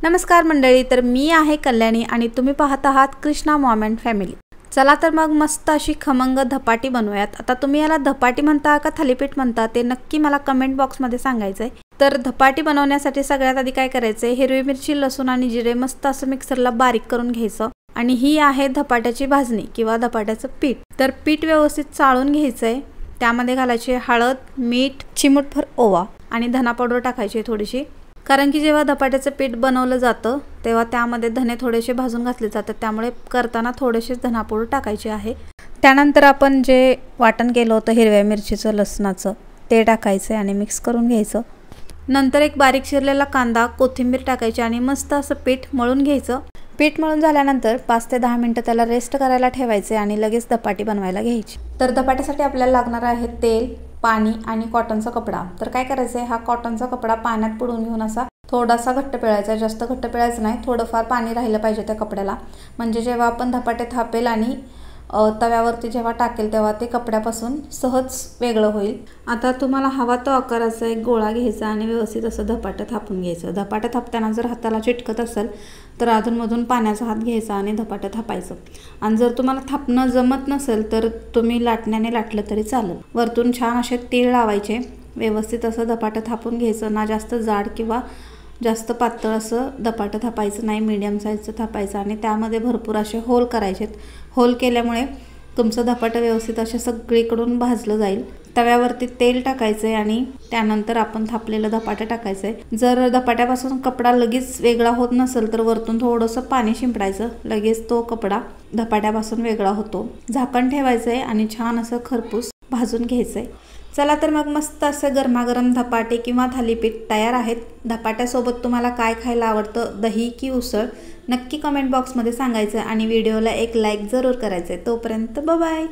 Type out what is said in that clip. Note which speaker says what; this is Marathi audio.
Speaker 1: नमस्कार मंडळी, तर मी आहे कल्याणी आणि तुम्ही पाहत आहात कृष्णा मॉम अँड फॅमिली। चला तर मग मस्त अशी खमंग धपाटी बनवूयात। आता तुम्ही याला धपाटी म्हणता का थालीपीठ म्हणता ते नक्की मला कमेंट बॉक्स मध्ये सांगायचंय। तर धपाटी बनवण्यासाठी सगळ्यात आधी काय करायचंय, हिरवी मिरची, लसूण आणि जिरे मस्त असं मिक्सरला बारीक करून घ्यायचं। आणि ही आहे धपाट्याची भाजणी किंवा धपाट्याचं पीठ। तर पीठ व्यवस्थित चाळून घ्यायचंय। त्यामध्ये घालायचे हळद, मीठ, चिमूटभर ओवा आणि धना पावडर टाकायची थोडीशी, कारण की जेव्हा धपाट्याचं पीठ बनवलं जातं तेव्हा त्यामध्ये धने थोडेसे भाजून घातले जातात, त्यामुळे करताना थोडेसे धना पावडर टाकायचे आहे। त्यानंतर आपण जे वाटण केलं होतं हिरव्या मिरचीचं, लसणाचं ते टाकायचं आणि मिक्स करून घ्यायचं। नंतर एक बारीक चिरलेला कांदा, कोथिंबीर टाकायची आणि मस्त असं पीठ मळून घ्यायचं। पीठ मळून झाल्यानंतर 5 ते 10 मिनिटं त्याला रेस्ट करायला ठेवायचे आणि लगेच धपाटी बनवायला घ्यायची। तर धपाट्यासाठी आपल्याला लागणार आहे तेल, पाणी आणि कॉटनचा कपडा। तर काय करायचं आहे, हा कॉटनचा कपडा पाण्यात बुडवून घेऊन असा थोडासा घट्ट पिळायचा, जास्त घट्ट पिळायचं नाही, थोडंफार पाणी राहिलं पाहिजे त्या कपड्याला, म्हणजे जेव्हा आपण धपाटे थापेल आणि तव्यावरती जेव्हा टाकेल तेव्हा ते कपड्यापासून सहज वेगळं होईल। आता तुम्हाला हवा तो आकाराचा एक गोळा घ्यायचा आणि व्यवस्थित असं धपाटं थापून घ्यायचं। धपाटं थापताना जर हाताला चिटकत असेल तर अधूनमधून पाण्याचा हात घ्यायचा आणि धपाटं थापायचं। आणि जर तुम्हाला थापणं जमत नसेल तर तुम्ही लाटण्याने लाटलं तरी चालेल। वरतून छान असे तीळ लावायचे, व्यवस्थित असं धपाटं थापून घ्यायचं। ना जास्त जाड किंवा जास्त पातळ असं धपाटं थापायचं नाही, मीडियम साईजचं थापायचं आणि त्यामध्ये भरपूर असे होल करायचे। होल केल्यामुळे तुमचं धपाटं व्यवस्थित असे सगळीकडून भाजलं जाईल। तव्यावरती तेल टाकायचं आहे आणि त्यानंतर आपण थापलेलं धपाटं टाकायचं आहे। जर धपाट्यापासून कपडा लगेच वेगळा होत नसेल तर वरतून थोडंसं पाणी शिंपडायचं, लगेच तो कपडा धपाट्यापासून वेगळा होतो। झाकण ठेवायचं आहे आणि छान असं खरपूस भाजून घ्यायचं आहे। चला तर मग मस्त असं गरमागरम धपाटे किंवा थालीपीठ तयार आहेत। धपाट्यासोबत तुम्हाला काय खायला आवडतं, दही की उसळ, नक्की कमेंट बॉक्समध्ये सांगायचं आणि व्हिडिओला एक लाईक जरूर करायचं आहे। तोपर्यंत बाय बाय।